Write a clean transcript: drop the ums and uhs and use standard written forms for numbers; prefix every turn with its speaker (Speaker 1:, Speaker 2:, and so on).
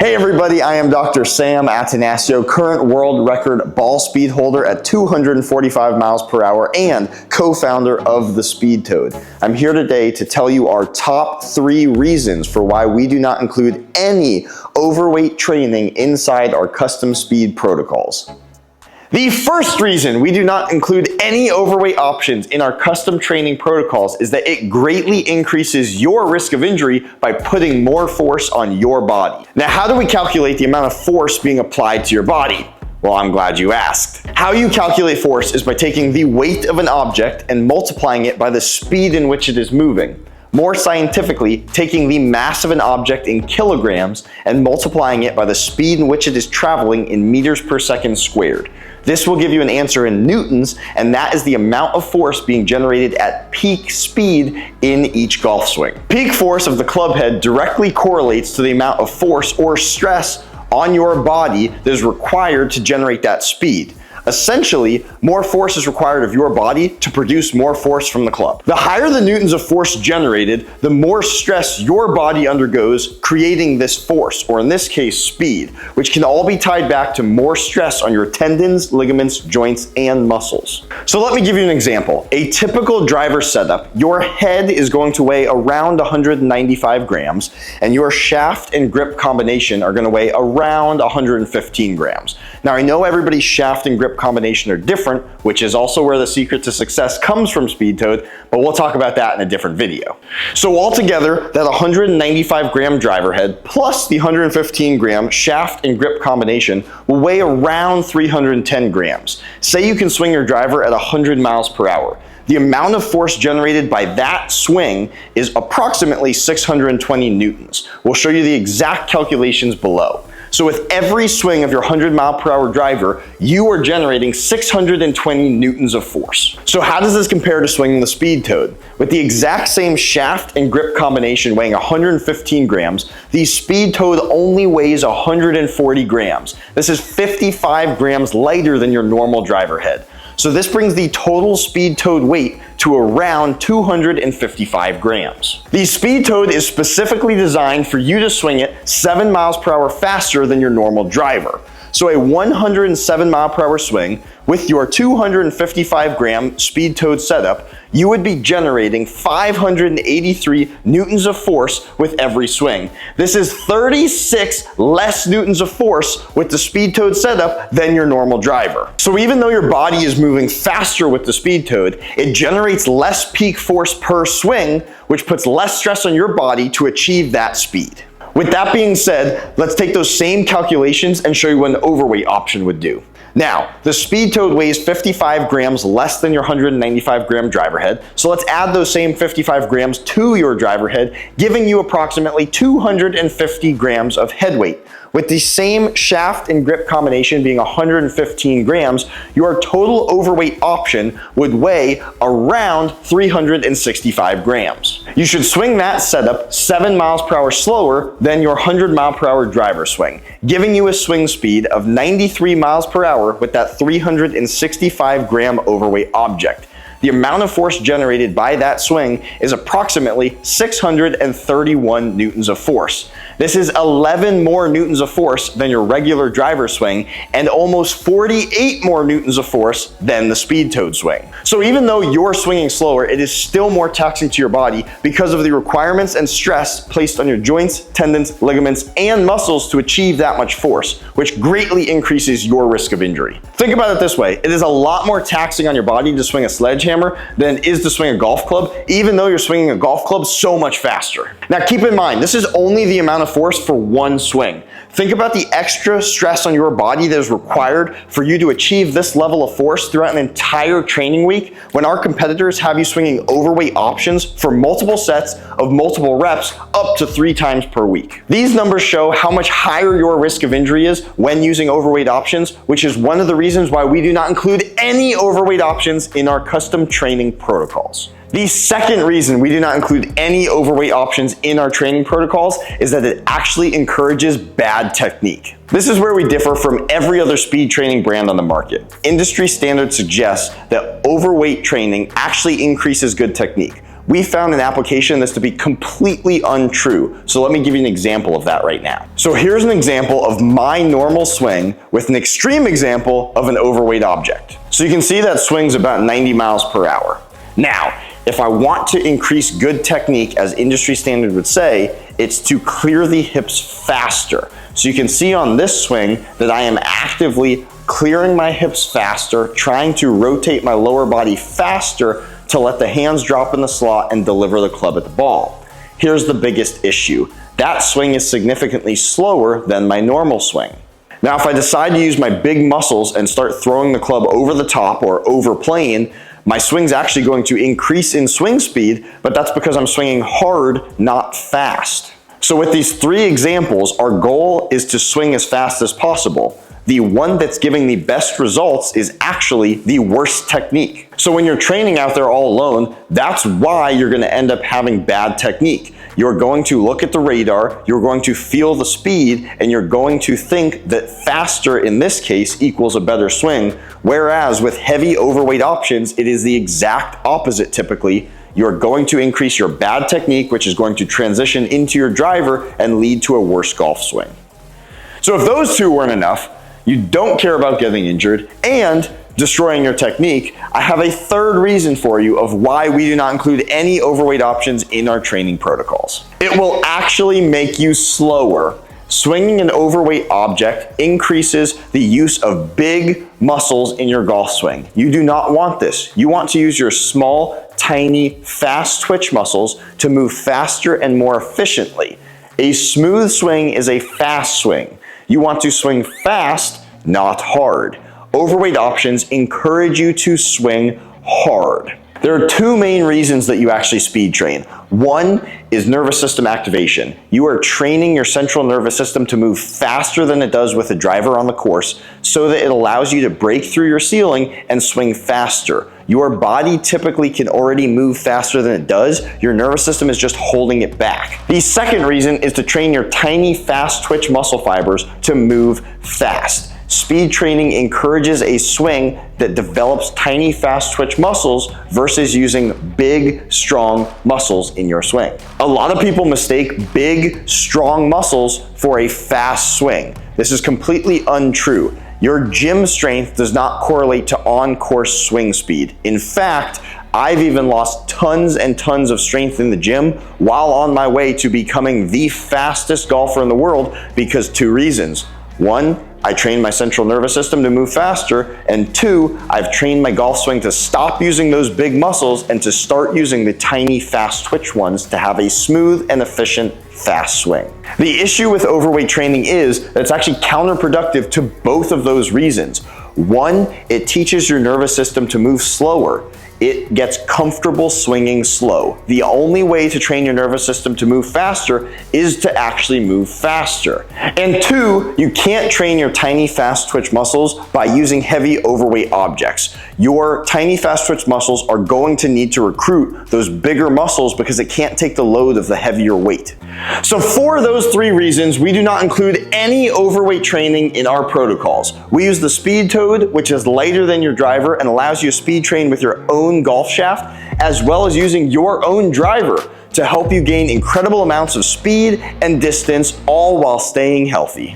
Speaker 1: Hey everybody, I am Dr. Sam Atanasio, current world record ball speed holder at 245 miles per hour and co-founder of the Speed Toad. I'm here today to tell you our top 3 reasons for why we do not include any overweight training inside our custom speed protocols. The first reason we do not include any overweight options in our custom training protocols is that it greatly increases your risk of injury by putting more force on your body. Now, how do we calculate the amount of force being applied to your body? Well, I'm glad you asked. How you calculate force is by taking the weight of an object and multiplying it by the speed in which it is moving. More scientifically, taking the mass of an object in kilograms and multiplying it by the speed in which it is traveling in meters per second squared. This will give you an answer in newtons, and that is the amount of force being generated at peak speed in each golf swing. Peak force of the club head directly correlates to the amount of force or stress on your body that is required to generate that speed. Essentially, more force is required of your body to produce more force from the club. The higher the newtons of force generated, the more stress your body undergoes, creating this force, or in this case, speed, which can all be tied back to more stress on your tendons, ligaments, joints, and muscles. So let me give you an example. A typical driver setup, your head is going to weigh around 195 grams, and your shaft and grip combination are going to weigh around 115 grams. Now, I know everybody's shaft and grip combination are different, which is also where the secret to success comes from, Speed Toad, but we'll talk about that in a different video. So altogether, that 195 gram driver head plus the 115 gram shaft and grip combination will weigh around 310 grams. Say you can swing your driver at 100 miles per hour. The amount of force generated by that swing is approximately 620 newtons. We'll show you the exact calculations below. So with every swing of your 100 mile per hour driver, you are generating 620 newtons of force. So how does this compare to swinging the Speed Toad? With the exact same shaft and grip combination weighing 115 grams, the Speed Toad only weighs 140 grams. This is 55 grams lighter than your normal driver head. So this brings the total Speed Toad weight to around 255 grams. The Speed Toad is specifically designed for you to swing it 7 miles per hour faster than your normal driver. So a 107 mile per hour swing with your 255 gram Speed Toad setup, you would be generating 583 newtons of force with every swing. This is 36 less newtons of force with the Speed Toad setup than your normal driver. So even though your body is moving faster with the Speed Toad, it generates less peak force per swing, which puts less stress on your body to achieve that speed. With that being said, let's take those same calculations and show you what an overweight option would do. Now, the Speed Toad weighs 55 grams less than your 195 gram driver head, so let's add those same 55 grams to your driver head, giving you approximately 250 grams of head weight. With the same shaft and grip combination being 115 grams, your total overweight option would weigh around 365 grams. You should swing that setup 7 miles per hour slower than your 100 mile per hour driver swing, giving you a swing speed of 93 miles per hour with that 365 gram overweight object. The amount of force generated by that swing is approximately 631 newtons of force. This is 11 more newtons of force than your regular driver swing and almost 48 more newtons of force than the Speed Toad swing. So even though you're swinging slower, it is still more taxing to your body because of the requirements and stress placed on your joints, tendons, ligaments, and muscles to achieve that much force, which greatly increases your risk of injury. Think about it this way. It is a lot more taxing on your body to swing a sledgehammer than it is to swing a golf club, even though you're swinging a golf club so much faster. Now keep in mind, this is only the amount of force for one swing. Think about the extra stress on your body that is required for you to achieve this level of force throughout an entire training week when our competitors have you swinging overweight options for multiple sets of multiple reps up to 3 times per week. These numbers show how much higher your risk of injury is when using overweight options, which is one of the reasons why we do not include any overweight options in our custom training protocols. The second reason we do not include any overweight options in our training protocols is that it actually encourages bad technique. This is where we differ from every other speed training brand on the market. Industry standards suggest that overweight training actually increases good technique. We found an application of this to be completely untrue. So let me give you an example of that right now. So here's an example of my normal swing with an extreme example of an overweight object. So you can see that swing's about 90 miles per hour. Now, if I want to increase good technique, as industry standard would say, it's to clear the hips faster. So you can see on this swing that I am actively clearing my hips faster, trying to rotate my lower body faster to let the hands drop in the slot and deliver the club at the ball. Here's the biggest issue. That swing is significantly slower than my normal swing. Now, if I decide to use my big muscles and start throwing the club over the top or over plane, my swing's actually going to increase in swing speed, but that's because I'm swinging hard, not fast. So with these three examples, our goal is to swing as fast as possible. The one that's giving the best results is actually the worst technique. So when you're training out there all alone, that's why you're gonna end up having bad technique. You're going to look at the radar, you're going to feel the speed, and you're going to think that faster in this case equals a better swing, whereas with heavy overweight options, it is the exact opposite typically. You're going to increase your bad technique, which is going to transition into your driver and lead to a worse golf swing. So if those two weren't enough, you don't care about getting injured and destroying your technique, I have a third reason for you of why we do not include any overweight options in our training protocols. It will actually make you slower. Swinging an overweight object increases the use of big muscles in your golf swing. You do not want this. You want to use your small, tiny, fast twitch muscles to move faster and more efficiently. A smooth swing is a fast swing. You want to swing fast, not hard. Overweight options encourage you to swing hard. There are two main reasons that you actually speed train. One is nervous system activation. You are training your central nervous system to move faster than it does with a driver on the course so that it allows you to break through your ceiling and swing faster. Your body typically can already move faster than it does. Your nervous system is just holding it back. The second reason is to train your tiny, fast twitch muscle fibers to move fast. Speed training encourages a swing that develops tiny, fast twitch muscles versus using big, strong muscles in your swing. A lot of people mistake big, strong muscles for a fast swing. This is completely untrue. Your gym strength does not correlate to on-course swing speed. In fact, I've even lost tons and tons of strength in the gym while on my way to becoming the fastest golfer in the world because two reasons. One, I trained my central nervous system to move faster, and two, I've trained my golf swing to stop using those big muscles and to start using the tiny, fast twitch ones to have a smooth and efficient fast swing. The issue with overweight training is that it's actually counterproductive to both of those reasons. One, it teaches your nervous system to move slower. It gets comfortable swinging slow. The only way to train your nervous system to move faster is to actually move faster. And two, you can't train your tiny fast twitch muscles by using heavy overweight objects. Your tiny fast twitch muscles are going to need to recruit those bigger muscles because it can't take the load of the heavier weight. So for those three reasons, we do not include any overweight training in our protocols. We use the speed toad, which is lighter than your driver and allows you to speed train with your own golf shaft, as well as using your own driver to help you gain incredible amounts of speed and distance, all while staying healthy.